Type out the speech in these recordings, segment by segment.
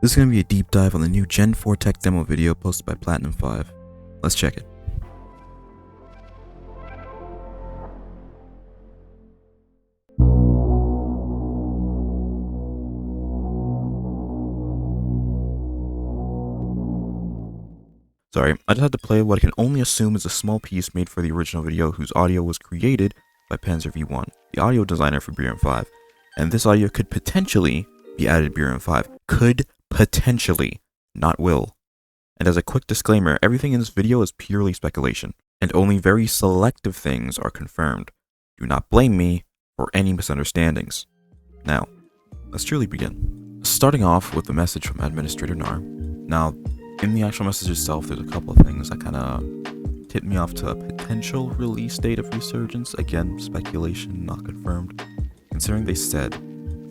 This is going to be a deep dive on the new Gen 4 tech demo video posted by Platinum5. Let's check it. Sorry, I just had to play what I can only assume is a small piece made for the original video whose audio was created by Panzer V1, the audio designer for BRM5, and this audio could potentially be added to BRM5. Could potentially, not will. And as a quick disclaimer, everything in this video is purely speculation, and only very selective things are confirmed. Do not blame me for any misunderstandings. Now, let's truly begin. Starting off with the message from Administrator Gnar. Now, in the actual message itself, there's a couple of things that kind of tipped me off to a potential release date of Resurgence. Again, speculation, not confirmed. Considering they said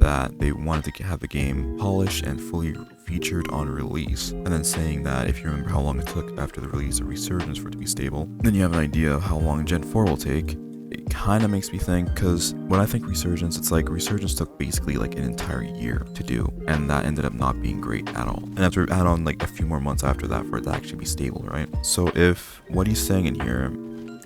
that they wanted to have the game polished and fully featured on release, and then saying that if you remember how long it took after the release of Resurgence for it to be stable, then you have an idea of how long Gen 4 will take. It kind of makes me think, because when I think Resurgence, it's like Resurgence took basically like an entire year to do, and that ended up not being great at all. And after add on like a few more months after that for it to actually be stable, right? So if what he's saying in here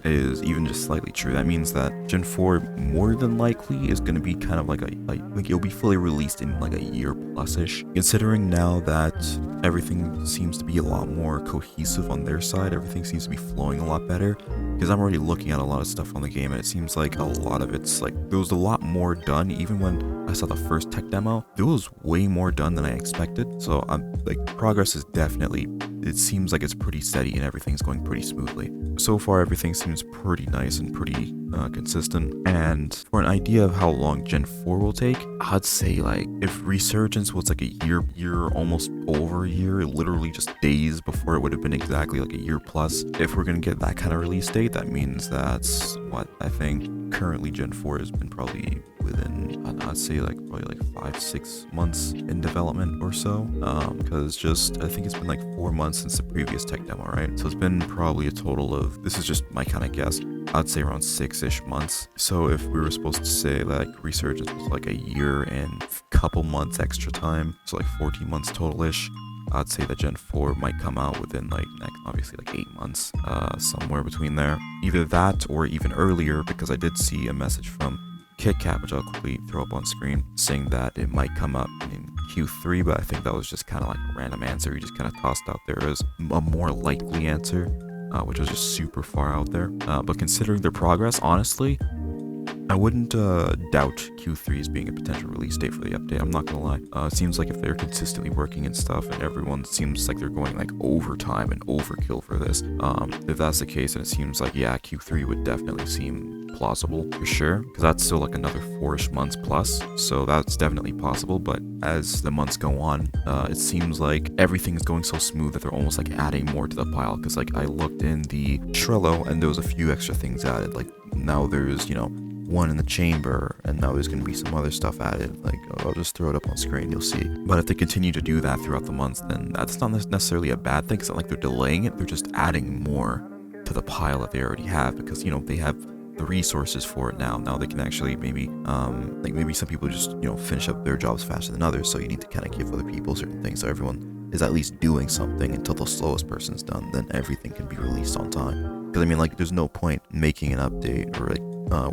is even just slightly true, that means that Gen 4 more than likely is going to be kind of like it'll be fully released in like a year plus-ish. Considering now that everything seems to be a lot more cohesive on their side, everything seems to be flowing a lot better, because I'm already looking at a lot of stuff on the game and it seems like a lot of it's like there was a lot more done. Even when I saw the first tech demo, there was way more done than I expected. So I'm like, progress is definitely, it seems like it's pretty steady and everything's going pretty smoothly. So far everything seems pretty nice and pretty consistent. And for an idea of how long Gen 4 will take, I'd say like if Resurgence was like a year, almost over a year, literally just days before it would have been exactly like a year plus. If we're gonna get that kind of release date, that means that's what I think currently Gen 4 has been probably within, I'd say like probably like 5-6 months in development or so, because just I think it's been like 4 months since the previous tech demo, right? So it's been probably a total of, this is just my kind of guess, I'd say around 6-ish months. So if we were supposed to say like Resurgence was like a year and a couple months extra time, so like 14 months total-ish, I'd say that Gen 4 might come out within like next, obviously like 8 months, somewhere between there. Either that or even earlier, because I did see a message from KitKat, which I'll quickly throw up on screen, saying that it might come up in Q3, but I think that was just kind of like a random answer. He just kind of tossed out there as a more likely answer, which was just super far out there. But considering their progress, honestly, I wouldn't doubt Q3 as being a potential release date for the update. I'm not gonna lie. It seems like if they're consistently working and stuff, and everyone seems like they're going like overtime and overkill for this, if that's the case, then it seems like, yeah, Q3 would definitely seem plausible for sure, because that's still like another 4-ish months plus, so that's definitely possible. But as the months go on, it seems like everything is going so smooth that they're almost like adding more to the pile, because like I looked in the Trello and there was a few extra things added. Like now there's, you know, one in the chamber, and now there's going to be some other stuff added. Like, I'll just throw it up on screen, you'll see. But if they continue to do that throughout the months, then that's not necessarily a bad thing. It's not like they're delaying it, they're just adding more to the pile that they already have, because, you know, they have the resources for it now. Now they can actually maybe like maybe some people just, you know, finish up their jobs faster than others, so you need to kind of give other people certain things, so everyone is at least doing something until the slowest person's done. Then everything can be released on time. Because I mean, like, there's no point making an update or like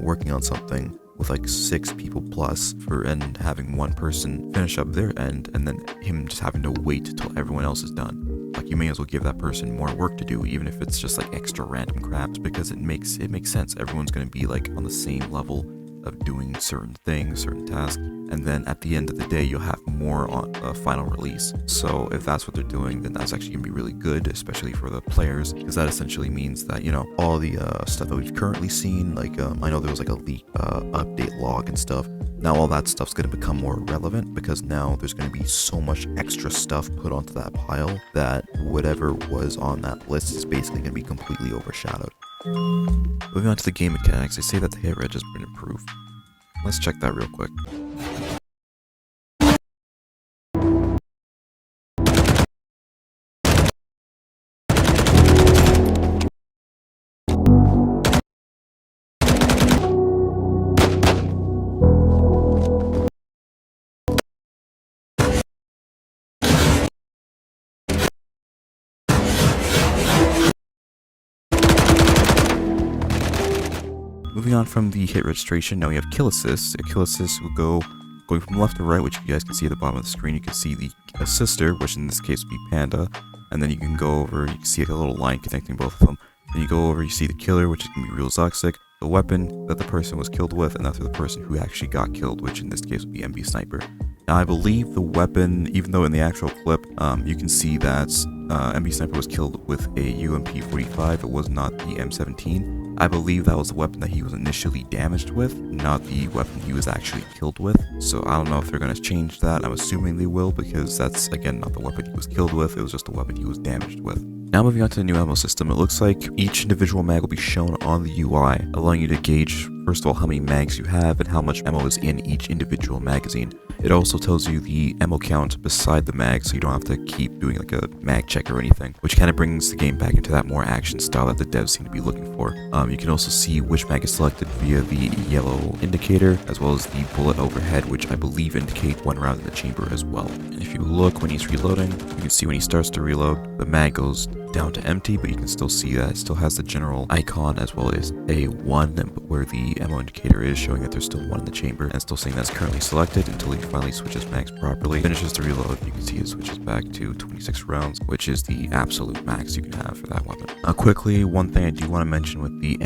working on something with like 6 people plus and having one person finish up their end, and then him just having to wait till everyone else is done. Like, you may as well give that person more work to do, even if it's just like extra random craps, because it makes sense. Everyone's going to be like on the same level of doing certain things, certain tasks, and then at the end of the day you'll have more on a final release. So if that's what they're doing, then that's actually gonna be really good, especially for the players, because that essentially means that, you know, all the stuff that we've currently seen, like I know there was like a leak update log and stuff. Now all that stuff's going to become more relevant, because now there's going to be so much extra stuff put onto that pile that whatever was on that list is basically going to be completely overshadowed. Moving on to the game mechanics, they say that the hit reg has been improved. Let's check that real quick. moving on from the hit registration, now we have kill assist. A kill assist will go going from left to right, which you guys can see at the bottom of the screen. You can see the assister, which in this case would be Panda, and then you can go over, you can see like a little line connecting both of them. Then you go over, you see the killer, which is going to be Real Zoxic, the weapon that the person was killed with, and that's the person who actually got killed, which in this case would be MB Sniper. Now I believe the weapon, even though in the actual clip, you can see that MB Sniper was killed with a UMP-45, it was not the M17. I believe that was the weapon that he was initially damaged with, not the weapon he was actually killed with. So I don't know if they're going to change that. I'm assuming they will, because that's, again, not the weapon he was killed with, it was just the weapon he was damaged with. Now moving on to the new ammo system, it looks like each individual mag will be shown on the UI, allowing you to gauge, first of all, how many mags you have and how much ammo is in each individual magazine. It also tells you the ammo count beside the mag, so you don't have to keep doing like a mag check or anything, which kind of brings the game back into that more action style that the devs seem to be looking for. You can also see which mag is selected via the yellow indicator, as well as the bullet overhead, which I believe indicate one round in the chamber as well. And if you look when he's reloading, you can see when he starts to reload, the mag goes down to empty, but you can still see that it still has the general icon as well as a 1 where the ammo indicator is, showing that there's still 1 in the chamber, and still saying that's currently selected until he finally switches max properly. Finishes the reload, you can see it switches back to 26 rounds, which is the absolute max you can have for that weapon. Quickly, one thing I do want to mention with the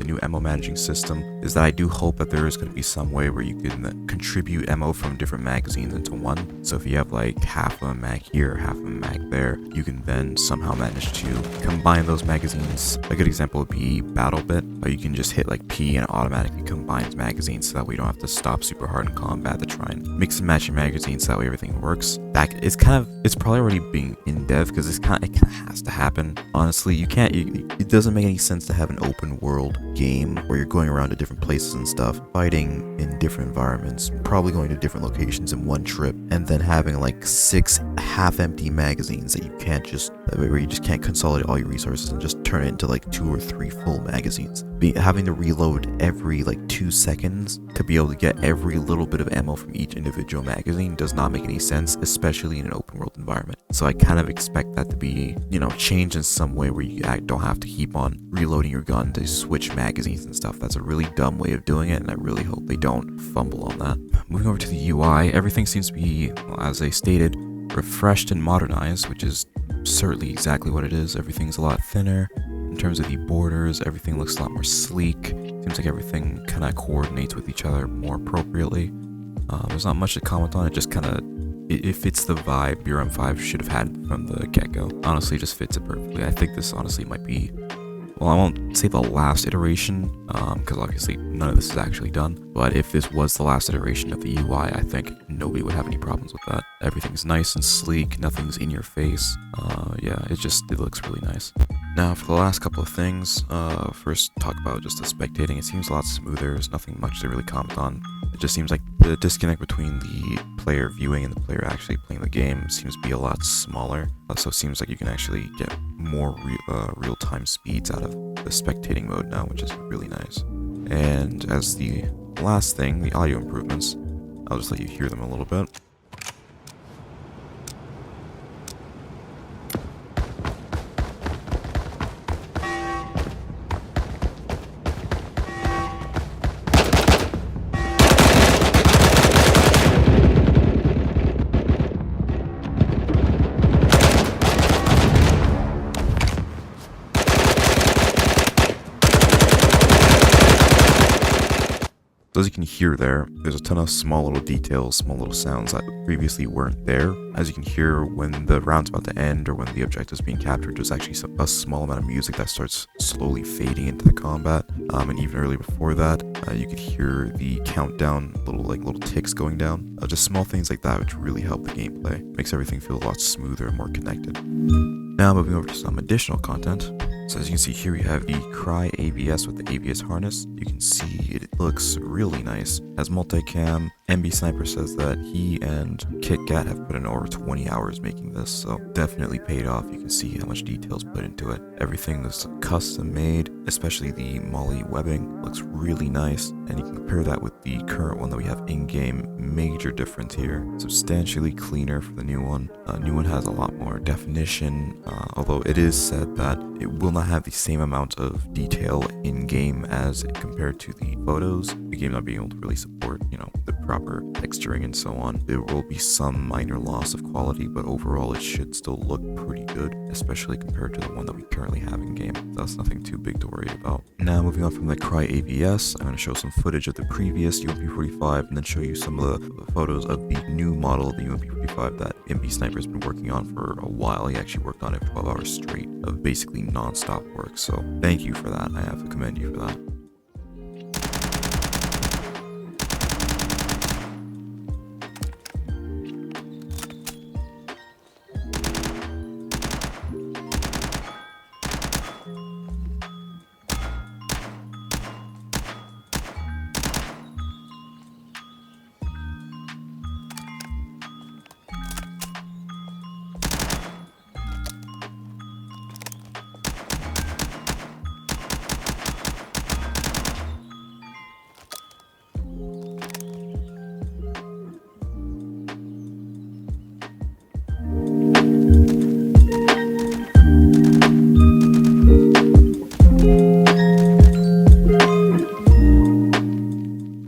new ammo managing system, is that I do hope that there is going to be some way where you can contribute ammo from different magazines into one. So if you have like half of a mag here, half of a mag there, you can then somehow manage to combine those magazines. A good example would be BattleBit. You can just hit like P and it automatically combines magazines, so that way you don't have to stop super hard in combat to try and mix and match your magazines, so that way everything works. It's probably already being in dev, because it kind of has to happen. Honestly, it doesn't make any sense to have an open world game where you're going around to different places and stuff, fighting in different environments, probably going to different locations in one trip, and then having like 6 half-empty magazines that where you just can't consolidate all your resources and just turn it into like 2 or 3 full magazines. Having to reload every like 2 seconds to be able to get every little bit of ammo from each individual magazine does not make any sense, especially in an open world environment. So I kind of expect that to be, changed in some way where you don't have to keep on reloading your gun to switch magazines and stuff. That's a really dumb way of doing it, and I really hope they don't fumble on that. Moving over to the UI, everything seems to be, as I stated, refreshed and modernized, which is certainly exactly what it is. Everything's a lot thinner in terms of the borders. Everything looks a lot more sleek. Seems like everything kind of coordinates with each other more appropriately. There's not much to comment on. It just kind of it fits the vibe BRM5 should have had from the get-go. Honestly, it just fits it perfectly. I think this honestly might be, well, I won't say the last iteration, because obviously none of this is actually done, but if this was the last iteration of the UI, I think nobody would have any problems with that. Everything's nice and sleek, nothing's in your face. Yeah, it looks really nice. Now for the last couple of things, first talk about just the spectating. It seems a lot smoother. There's nothing much to really comment on. It just seems like the disconnect between the player viewing and the player actually playing the game seems to be a lot smaller. So it seems like you can actually get more real-time speeds out of the spectating mode now, which is really nice. And as the last thing, the audio improvements, I'll just let you hear them a little bit. So as you can hear there's a ton of small little details, small little sounds that previously weren't there. As you can hear, when the round's about to end or when the objective's being captured, there's actually a small amount of music that starts slowly fading into the combat. And even earlier before that, you could hear the countdown, little ticks going down. Just small things like that which really help the gameplay. Makes everything feel a lot smoother and more connected. Now moving over to some additional content. So as you can see here, we have the Cry ABS with the ABS harness. You can see it looks really nice. It has multicam, MB Sniper says that he and KitKat have put in over 20 hours making this, so definitely paid off. You can see how much details put into it. Everything was custom made, especially the Molly webbing looks really nice, and you can compare that with the current one that we have in-game. Major difference here. Substantially cleaner for the new one. New one has a lot more definition, although it is said that it will not have the same amount of detail in-game as compared to the photos. The game not being able to really support, the proper texturing and so on. There will be some minor loss of quality, but overall it should still look pretty good, especially compared to the one that we currently have in-game. That's nothing too big to worry about. Now moving on from the Cry ABS, I'm going to show some footage of the previous UMP45 and then show you some of the photos of the new model of the UMP45 that MB Sniper has been working on for a while. He actually worked on it for 12 hours straight of basically non-stop work, so thank you for that. I have to commend you for that.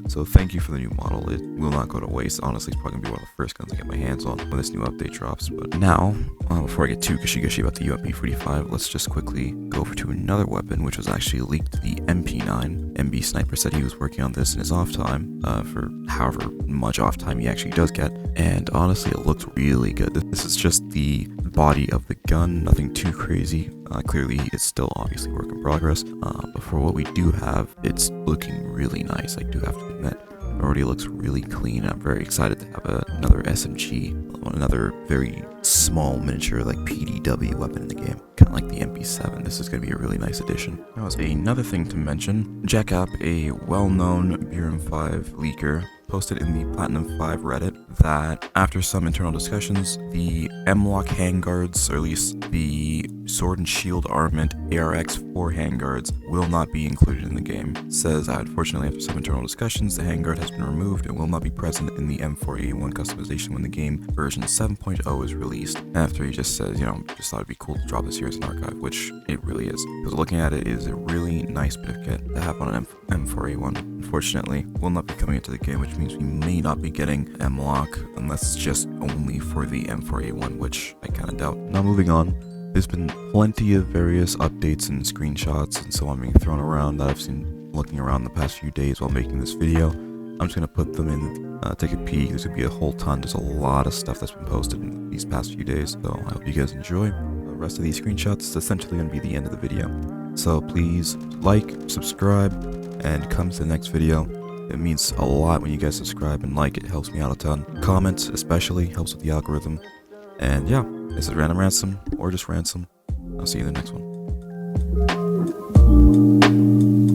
So thank you for the new model. It will not go to waste. Honestly, it's probably going to be one of the first guns I get my hands on when this new update drops. But now, before I get too gushy about the UMP45, let's just quickly go over to another weapon, which was actually leaked to the MP9. MB Sniper said he was working on this in his off time, for however much off time he actually does get. And honestly, it looks really good. This is just the body of the gun, nothing too crazy. Clearly, it's still obviously work in progress, but for what we do have, it's looking really nice, I do have to admit. It already looks really clean. I'm very excited to have another SMG, another very small miniature like PDW weapon in the game, kind of like the MP7. This is going to be a really nice addition. Now, another thing to mention, Jackup, a well-known BRM5 leaker, posted in the Platinum 5 Reddit that after some internal discussions, the M-Lock handguards, or at least the Sword and Shield Armament ARX-4 handguards, will not be included in the game. It says that unfortunately after some internal discussions, the handguard has been removed and will not be present in the M4A1 customization when the game version 7.0 is released. After he just says, just thought it'd be cool to drop this here as an archive, which it really is. Because looking at it is a really nice bit of kit to have on an M4A1. Unfortunately, will not be coming into the game, which means we may not be getting M-Lock unless it's just only for the M4A1, which I kind of doubt. Now moving on, there's been plenty of various updates and screenshots and so on being thrown around that I've seen looking around the past few days while making this video. I'm just going to put them in, take a peek. There's going to be a whole ton. There's a lot of stuff that's been posted in these past few days, so I hope you guys enjoy. The rest of these screenshots is essentially going to be the end of the video. So please like, subscribe, and come to the next video. It means a lot when you guys subscribe and like. It helps me out a ton. Comments especially helps with the algorithm. And yeah, this is Random Ransom, or just Ransom. I'll see you in the next one.